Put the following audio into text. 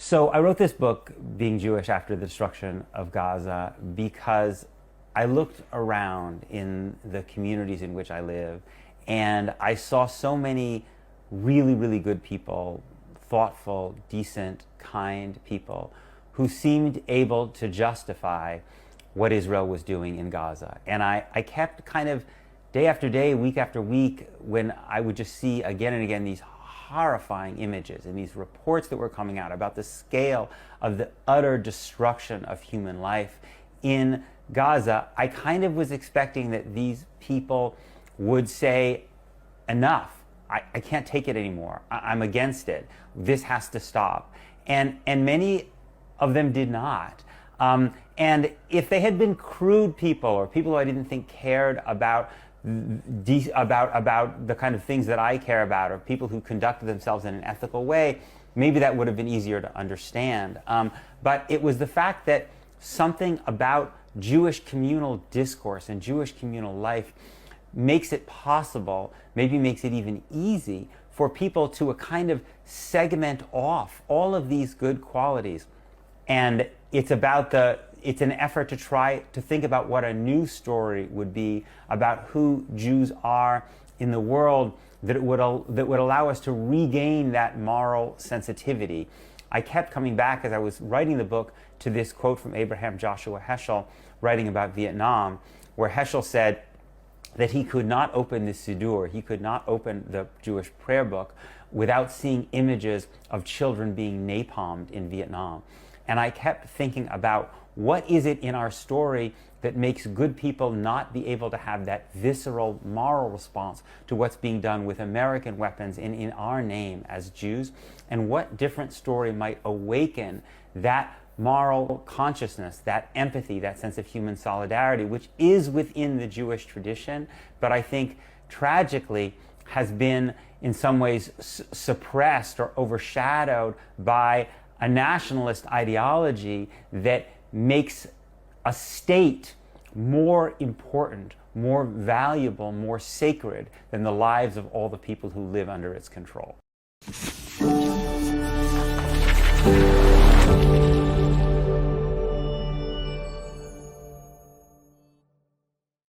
So I wrote this book, Being Jewish After the Destruction of Gaza, because I looked around in the communities in which I live, and I saw so many really, really good people, thoughtful, decent, kind people, who seemed able to justify what Israel was doing in Gaza. And I kept kind of day after day, week after week, when I would just see again and again these horrifying images and these reports that were coming out about the scale of the utter destruction of human life in Gaza, I kind of was expecting that these people would say, enough, I can't take it anymore, I'm against it, this has to stop. And many of them did not. And if they had been crude people or people who I didn't think cared about the kind of things that I care about, or people who conducted themselves in an ethical way, maybe that would have been easier to understand. But it was the fact that something about Jewish communal discourse and Jewish communal life makes it possible, maybe makes it even easy, for people to a kind of segment off all of these good qualities. And it's an effort to try to think about what a new story would be about who Jews are in the world, that would allow us to regain that moral sensitivity. I kept coming back as I was writing the book to this quote from Abraham Joshua Heschel, writing about Vietnam, where Heschel said that he could not open the Siddur, he could not open the Jewish prayer book without seeing images of children being napalmed in Vietnam. And I kept thinking about, what is it in our story that makes good people not be able to have that visceral moral response to what's being done with American weapons in our name as Jews? And what different story might awaken that moral consciousness, that empathy, that sense of human solidarity, which is within the Jewish tradition, but I think tragically has been in some ways suppressed or overshadowed by a nationalist ideology that makes a state more important, more valuable, more sacred than the lives of all the people who live under its control.